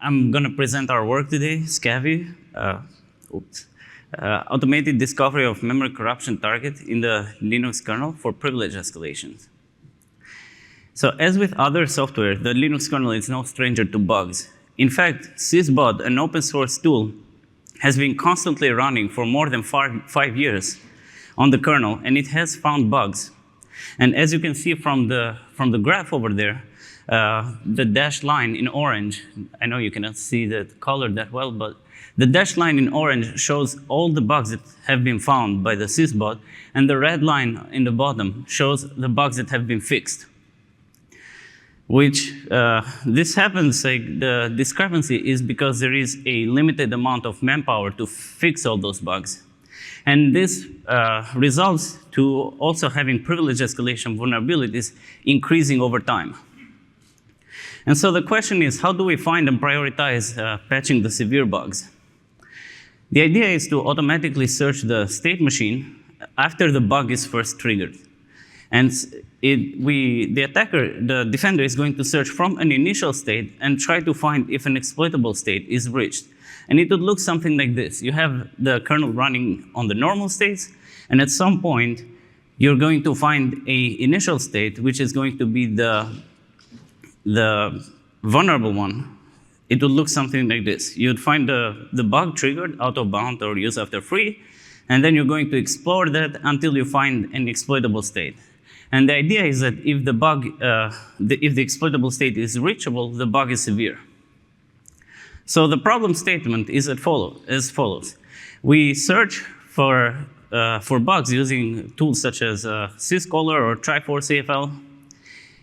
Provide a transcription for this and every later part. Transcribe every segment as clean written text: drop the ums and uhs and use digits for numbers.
I'm going to present our work today, SCAVY, automated discovery of memory corruption target in the Linux kernel for privilege escalations. So as with other software, the Linux kernel is no stranger to bugs. In fact, sysbot, an open source tool, has been constantly running for more than 5 years on the kernel, and it has found bugs. And as you can see from the graph over there, the dashed line in orange, I know you cannot see the color that well, but the dashed line in orange shows all the bugs that have been found by the sysbot, and the red line in the bottom shows the bugs that have been fixed. Which, this happens, like, the discrepancy is because there is a limited amount of manpower to fix all those bugs. And this results to also having privilege escalation vulnerabilities increasing over time. And so the question is, how do we find and prioritize patching the severe bugs? The idea is to automatically search the state machine after the bug is first triggered. And the defender is going to search from an initial state and try to find if an exploitable state is reached. And it would look something like this. You have the kernel running on the normal states, and at some point, you're going to find an initial state, which is going to be the vulnerable one. It would look something like this. You'd find the bug triggered out of bound or use after free, and then you're going to explore that until you find an exploitable state. And the idea is that if if the exploitable state is reachable, the bug is severe. So the problem statement is as follows. We search for bugs using tools such as syscaller or try4cfl.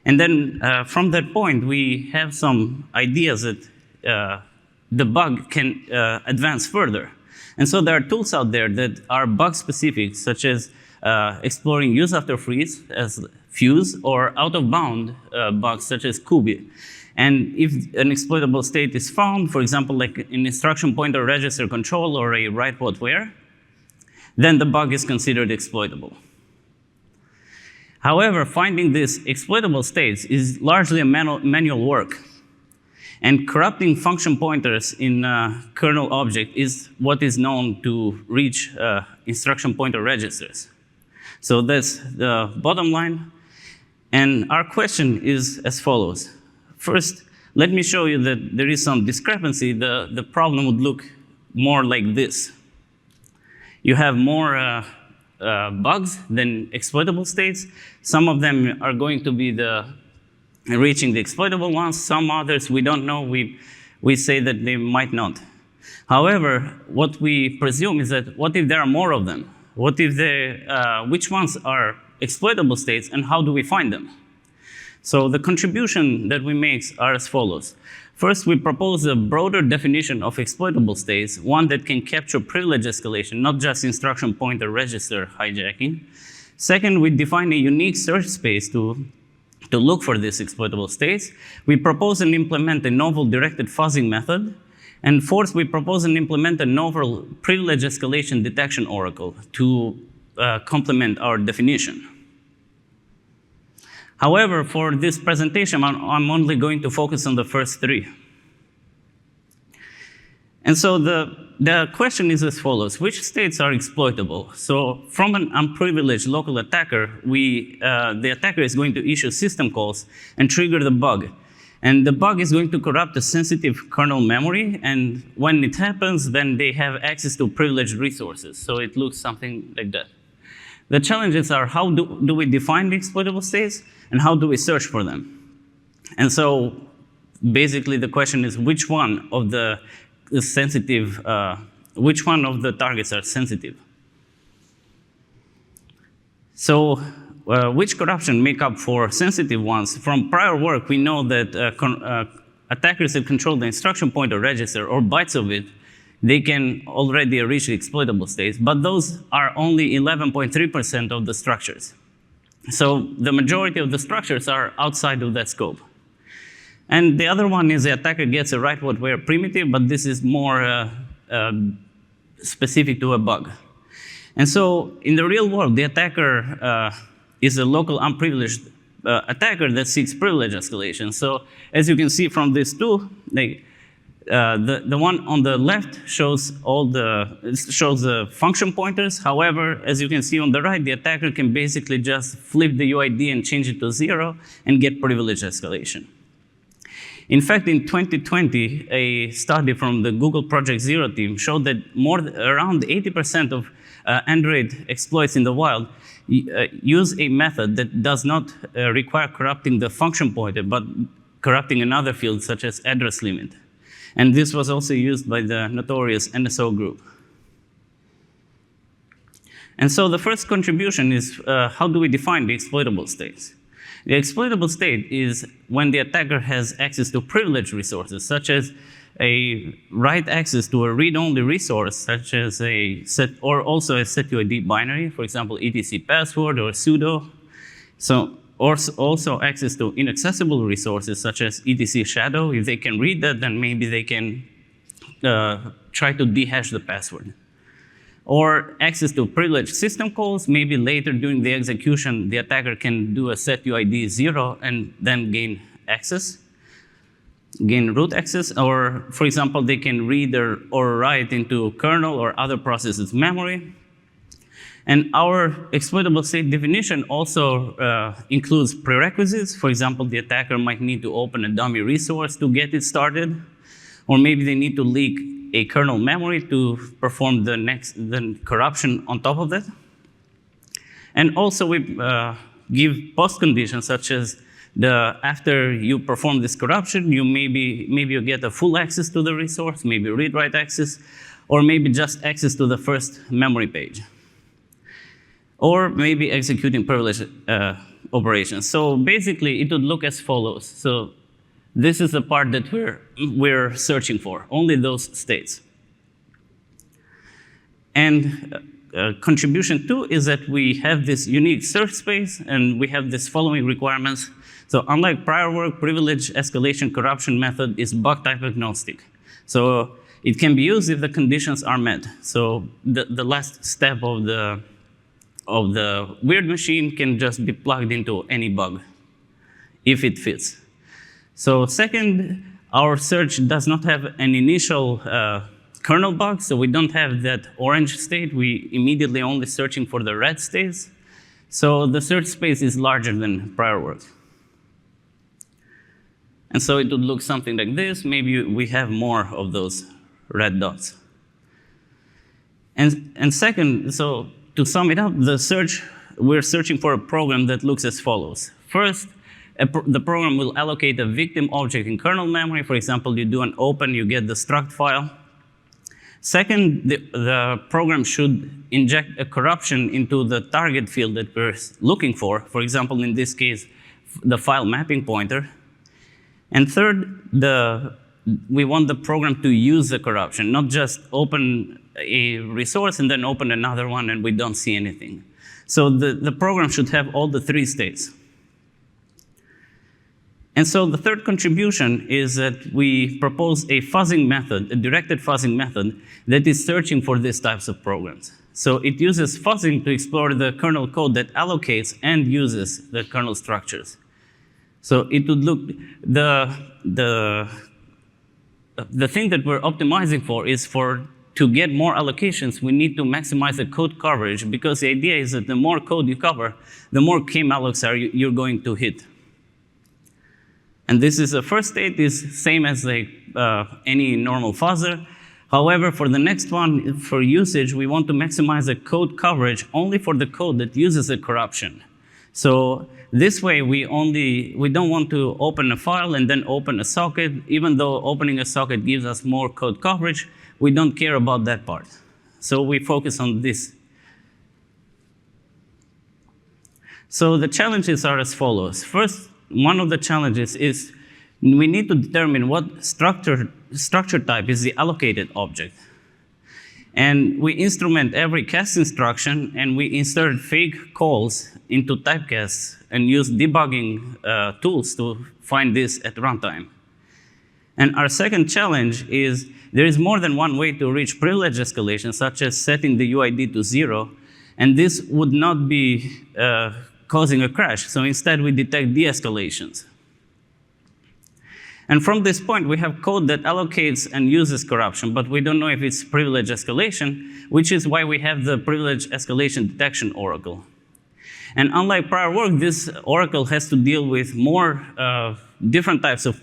And then from that point, we have some ideas that the bug can advance further. And so there are tools out there that are bug specific, such as exploring use after freeze as fuse, or out of bound bugs such as Kubi. And if an exploitable state is found, for example, like an instruction pointer register control or a write what where, then the bug is considered exploitable. However, finding these exploitable states is largely a manual work. And corrupting function pointers in a kernel object is what is known to reach instruction pointer registers. So that's the bottom line. And our question is as follows. First, let me show you that there is some discrepancy. The problem would look more like this. You have more bugs than exploitable states. Some of them are going to be reaching the exploitable ones. Some others we don't know. We say that they might not. However, what we presume is that what if there are more of them? What if which ones are exploitable states, and how do we find them? So the contribution that we make are as follows. First, we propose a broader definition of exploitable states, one that can capture privilege escalation, not just instruction pointer register hijacking. Second, we define a unique search space to look for these exploitable states. We propose and implement a novel directed fuzzing method. And fourth, we propose and implement a novel privilege escalation detection oracle to complement our definition. However, for this presentation, I'm only going to focus on the first three. And so the question is as follows. Which states are exploitable? So from an unprivileged local attacker, the attacker is going to issue system calls and trigger the bug. And the bug is going to corrupt the sensitive kernel memory. And when it happens, then they have access to privileged resources. So it looks something like that. The challenges are, how do we define the exploitable states, and how do we search for them? And so basically the question is, which one of the targets are sensitive? So which corruption make up for sensitive ones? From prior work, we know that attackers that control the instruction pointer register or bytes of it, they can already reach the exploitable states, but those are only 11.3% of the structures. So the majority of the structures are outside of that scope. And the other one is the attacker gets a write what where primitive, but this is more specific to a bug. And so in the real world, the attacker is a local unprivileged attacker that seeks privilege escalation. So as you can see from this too, The one on the left shows the function pointers. However, as you can see on the right, the attacker can basically just flip the UID and change it to 0 and get privilege escalation. In fact, in 2020, a study from the Google Project Zero team showed that around 80% of Android exploits in the wild use a method that does not require corrupting the function pointer, but corrupting another field, such as address limit. And this was also used by the notorious NSO group. And so the first contribution is how do we define the exploitable states? The exploitable state is when the attacker has access to privileged resources, such as a write access to a read-only resource, such as or also a setuid binary, for example, etc password or sudo. So, or also access to inaccessible resources, such as etc shadow. If they can read that, then maybe they can try to dehash the password. Or access to privileged system calls. Maybe later during the execution, the attacker can do a set UID 0 and then gain root access. Or, for example, they can read or write into kernel or other processes' memory. And our exploitable state definition also includes prerequisites. For example, the attacker might need to open a dummy resource to get it started. Or maybe they need to leak a kernel memory to perform the corruption on top of that. And also we give post conditions, such as after you perform this corruption, maybe you get a full access to the resource, maybe read-write access, or maybe just access to the first memory page. Or maybe executing privilege operations. So basically, it would look as follows. So this is the part that we're searching for, only those states. And contribution 2 is that we have this unique search space, and we have this following requirements. So unlike prior work, privilege escalation corruption method is bug type agnostic. So it can be used if the conditions are met. So the last step of the weird machine can just be plugged into any bug if it fits. So second, our search does not have an initial kernel bug, so we don't have that orange state. We immediately only searching for the red states. So the search space is larger than prior work. And so it would look something like this. Maybe we have more of those red dots. And second, so to sum it up, we're searching for a program that looks as follows. First, the program will allocate a victim object in kernel memory. For example, you do an open, you get the struct file. Second, the program should inject a corruption into the target field that we're looking for. For example, in this case, the file mapping pointer. And third, we want the program to use the corruption, not just open a resource and then open another one and we don't see anything. So the program should have all the three states. And so the third contribution is that we propose a fuzzing method, a directed fuzzing method, that is searching for these types of programs. So it uses fuzzing to explore the kernel code that allocates and uses the kernel structures. So it would look, the thing that we're optimizing for is to get more allocations, we need to maximize the code coverage, because the idea is that the more code you cover, the more k-mallocs you're going to hit. And this is the first state is same as any normal fuzzer. However, for the next one, for usage, we want to maximize the code coverage only for the code that uses a corruption. So this way, we don't want to open a file and then open a socket. Even though opening a socket gives us more code coverage, we don't care about that part. So we focus on this. So the challenges are as follows. First, one of the challenges is we need to determine what structure type is the allocated object. And we instrument every cast instruction, and we insert fake calls into typecasts and use debugging tools to find this at runtime. And our second challenge is there is more than one way to reach privilege escalation, such as setting the UID to 0, and this would not be causing a crash. So instead, we detect de-escalations. And from this point, we have code that allocates and uses corruption, but we don't know if it's privilege escalation, which is why we have the privilege escalation detection oracle. And unlike prior work, this oracle has to deal with more different types of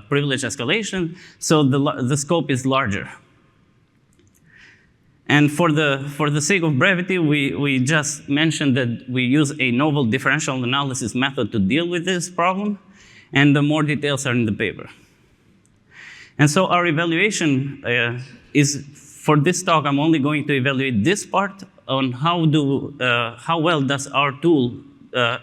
privilege escalation, so the scope is larger. And for the sake of brevity, we just mentioned that we use a novel differential analysis method to deal with this problem, and the more details are in the paper. And so our evaluation is, for this talk, I'm only going to evaluate this part on how well does our tool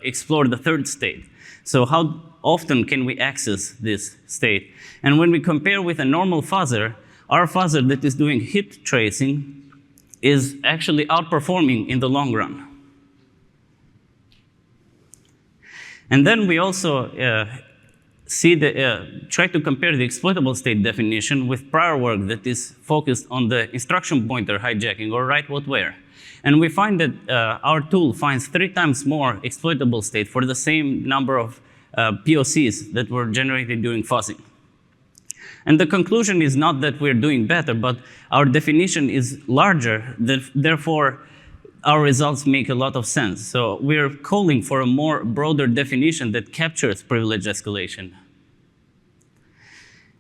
explore the third state. So how often can we access this state? And when we compare with a normal fuzzer, our fuzzer that is doing hit tracing is actually outperforming in the long run. And then we also try to compare the exploitable state definition with prior work that is focused on the instruction pointer hijacking, or write what where. And we find that our tool finds 3 times more exploitable state for the same number of POCs that were generated during fuzzing. And the conclusion is not that we're doing better, but our definition is larger, therefore our results make a lot of sense. So we're calling for a more broader definition that captures privilege escalation.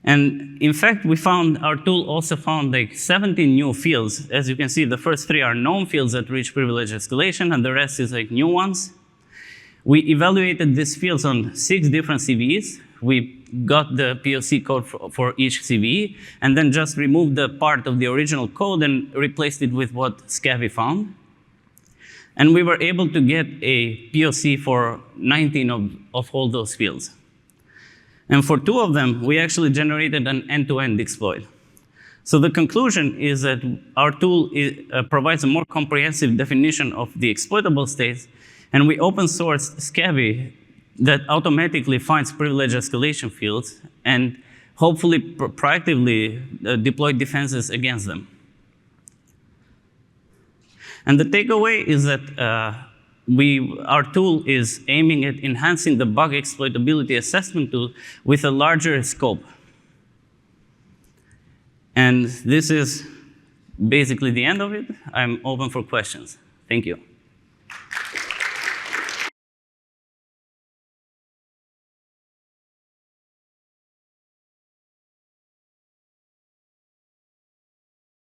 And in fact, our tool also found like 17 new fields. As you can see, the first 3 are known fields that reach privilege escalation, and the rest is like new ones. We evaluated these fields on 6 different CVEs. We got the POC code for each CVE, and then just removed the part of the original code and replaced it with what SCAVY found. And we were able to get a POC for 19 of all those fields. And for 2 of them, we actually generated an end-to-end exploit. So the conclusion is that our tool provides a more comprehensive definition of the exploitable states, and we open sourced SCAVY that automatically finds privilege escalation fields and hopefully proactively deploy defenses against them. And the takeaway is that our tool is aiming at enhancing the bug exploitability assessment tool with a larger scope. And this is basically the end of it. I'm open for questions. Thank you.